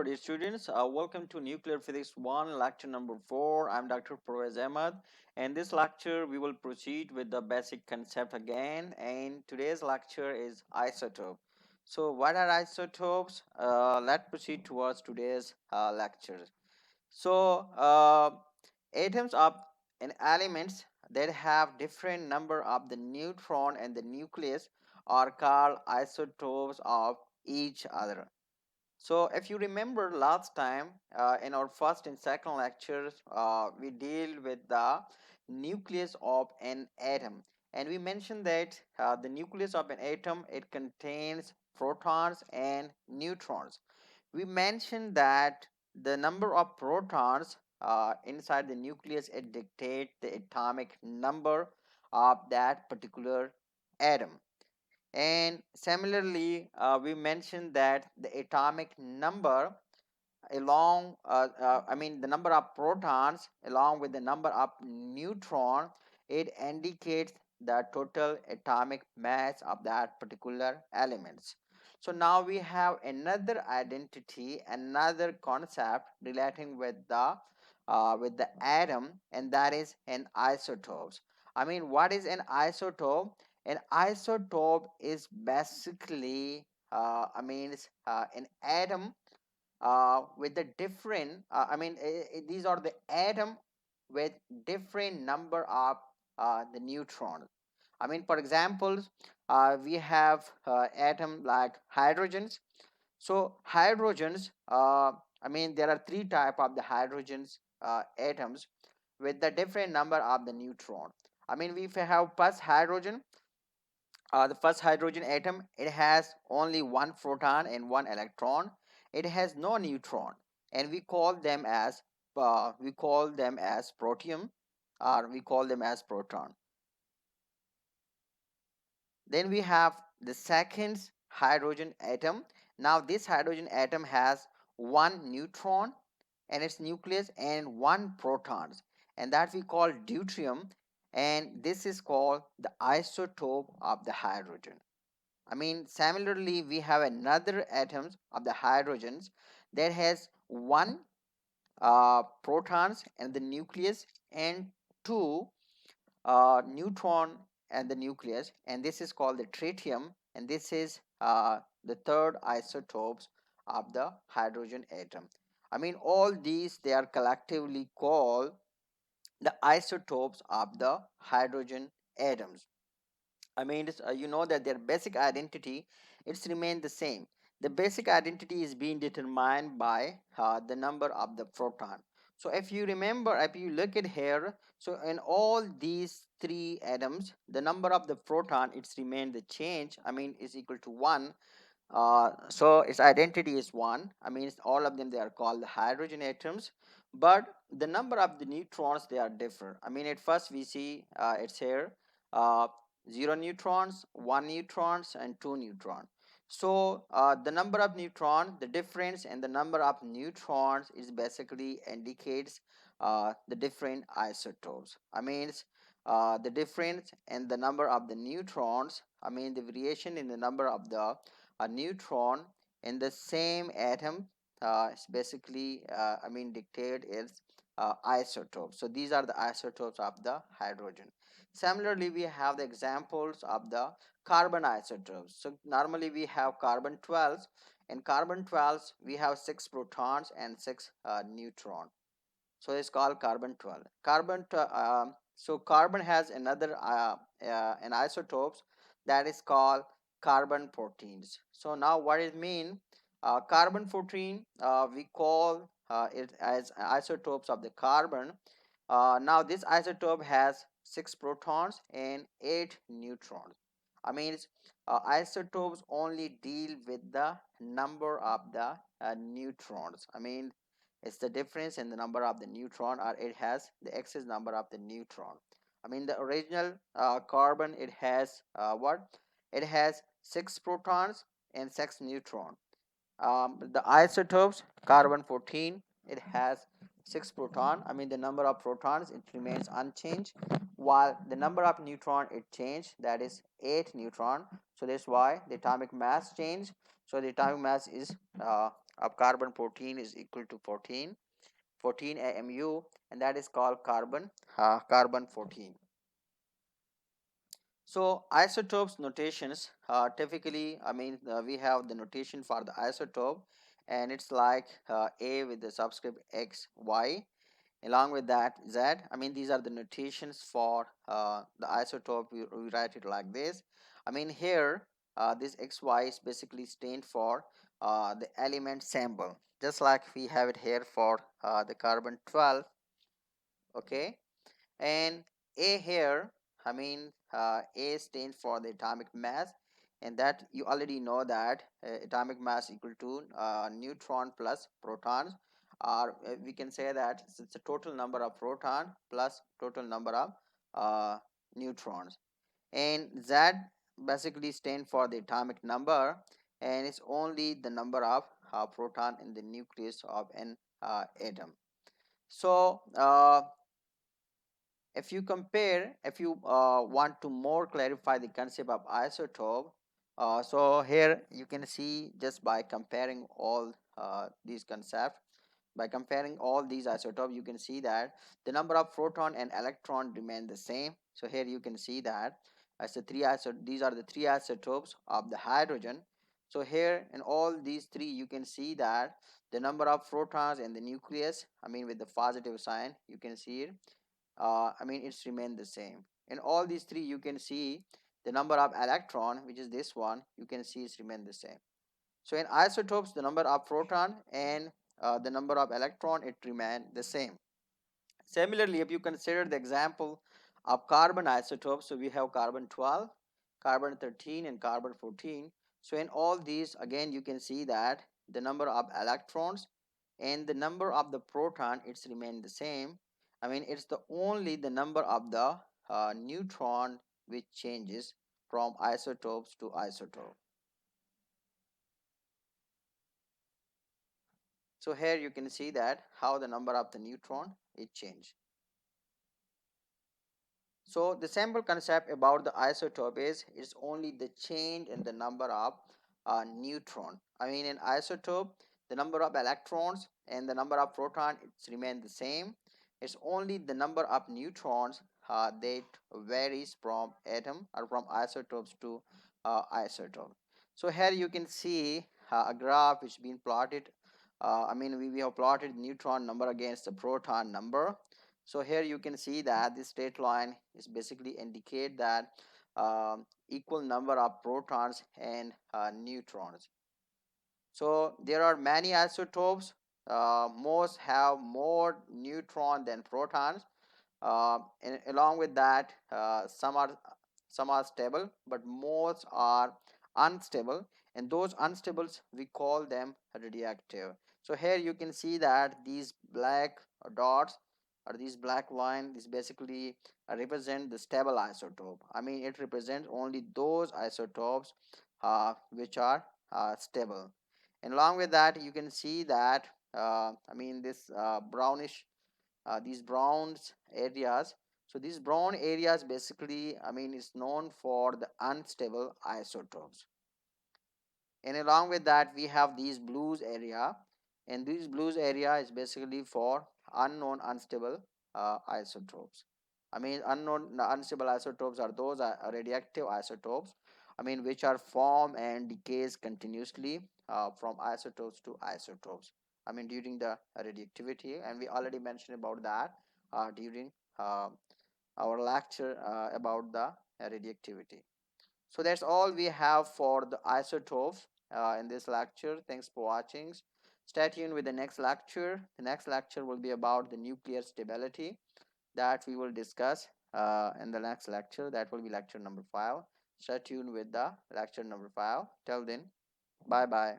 Hello dear students, welcome to Nuclear Physics 1 lecture number 4. I'm Dr. Pervez Ahmad, and this lecture we will proceed with the basic concept again, and today's lecture is isotope. So what are isotopes? Let's proceed towards today's lecture. So atoms of and elements that have different number of the neutron and the nucleus are called isotopes of each other. So if you remember last time in our first and second lectures, we deal with the nucleus of an atom, and we mentioned that the nucleus of an atom, it contains protons and neutrons. We mentioned that the number of protons inside the nucleus, it dictates the atomic number of that particular atom. And similarly, we mentioned that the atomic number the number of protons along with the number of neutron, it indicates the total atomic mass of that particular elements. So now we have another identity, another concept relating with the atom, and that is an isotopes. What is an isotope? An isotope is basically an atom with the different these are the atom with different number of the neutrons. For example, we have atom like hydrogens. So hydrogens, there are three type of the hydrogens atoms with the different number of the neutron. We have first hydrogen. The first hydrogen atom, it has only one proton and one electron. It has no neutron, and we call them as protium, or we call them as proton. Then we have the second hydrogen atom. Now this hydrogen atom has one neutron and its nucleus and one protons, and that we call deuterium, and this is called the isotope of the hydrogen. Similarly, we have another atoms of the hydrogens that has one protons and the nucleus and two neutron and the nucleus, and this is called the tritium, and this is the third isotopes of the hydrogen atom. All these, they are collectively called the isotopes of the hydrogen atoms. You know that their basic identity, it's remained the same. The basic identity is being determined by the number of the proton. So if you remember, if you look at here, so in all these three atoms, the number of the proton, it's remained the change, is equal to 1. So its identity is 1. All of them, they are called hydrogen atoms, but the number of the neutrons, they are different. At first we see it's here uh, 0 neutrons, 1 neutrons, and 2 neutrons. So the number of neutron, the difference and the number of neutrons is basically indicates the different isotopes. The difference and the number of the neutrons, the variation in the number of the a neutron in the same atom is basically dictated is isotopes. So these are the isotopes of the hydrogen. Similarly, we have the examples of the carbon isotopes. So normally we have carbon 12. In carbon 12 we have 6 protons and 6 neutrons. So it's called carbon 12. So carbon has another an isotopes that is called carbon 14s. So now what it mean? Carbon 14, we call it as isotopes of the carbon. Now this isotope has 6 protons and 8 neutrons. Isotopes only deal with the number of the neutrons. It's the difference in the number of the neutron, or it has the excess number of the neutron. The original carbon, it has what? It has 6 protons and 6 neutron. The isotopes carbon 14, it has 6 proton. The number of protons, it remains unchanged, while the number of neutron it changed, that is 8 neutron. So that's why the atomic mass changed. So the atomic mass is of carbon 14 is equal to 14 AMU, and that is called carbon 14. So isotopes notations, typically, we have the notation for the isotope, and it's like A with the subscript X, Y, along with that Z. These are the notations for the isotope. We write it like this. Here, this XY is basically stand for the element symbol, just like we have it here for the carbon 12. Okay, and A here, A stands for the atomic mass, and that you already know that atomic mass equal to neutron plus protons, or we can say that it's the total number of proton plus total number of uh, neutrons. And Z basically stand for the atomic number, and it's only the number of proton in the nucleus of an atom. So if you want to more clarify the concept of isotope, so here you can see, just by comparing all these concepts, by comparing all these isotopes, you can see that the number of proton and electron remain the same. So here you can see that as these are the three isotopes of the hydrogen. So here in all these three, you can see that the number of protons in the nucleus, with the positive sign, you can see it, it's remained the same. In all these three, you can see the number of electron, which is this one, you can see it's remained the same. So in isotopes, the number of proton and the number of electron, it remain the same. Similarly, if you consider the example of carbon isotopes, so we have carbon 12, carbon 13, and carbon 14. So in all these, again, you can see that the number of electrons and the number of the proton, it's remained the same. It's the only the number of the neutron which changes from isotopes to isotope. So here you can see that how the number of the neutron it changed. So the simple concept about the isotope is it's only the change in the number of neutron. In isotope, the number of electrons and the number of proton it's remain the same. It's only the number of neutrons that varies from atom or from isotopes to isotope. So here you can see a graph which been plotted. We have plotted neutron number against the proton number. So here you can see that this straight line is basically indicate that equal number of protons and neutrons. So there are many isotopes. Most have more neutron than protons. And along with that, some are stable, but most are unstable, and those unstables we call them radioactive. So here you can see that these black dots or these black line, this basically represent the stable isotope. It represents only those isotopes which are stable. And along with that, you can see that this brownish, these browns areas. So these brown areas basically, is known for the unstable isotopes. And along with that, we have these blues area, and these blues area is basically for unknown unstable isotopes. Unknown unstable isotopes are those radioactive isotopes, which are formed and decays continuously from isotopes to isotopes, during the radioactivity, and we already mentioned about that during our lecture about the radioactivity. So that's all we have for the isotopes in this lecture. Thanks for watching. Stay tuned with the next lecture. The next lecture will be about the nuclear stability that we will discuss in the next lecture. That will be lecture number 5. Stay tuned with the lecture number 5. Till then, bye bye.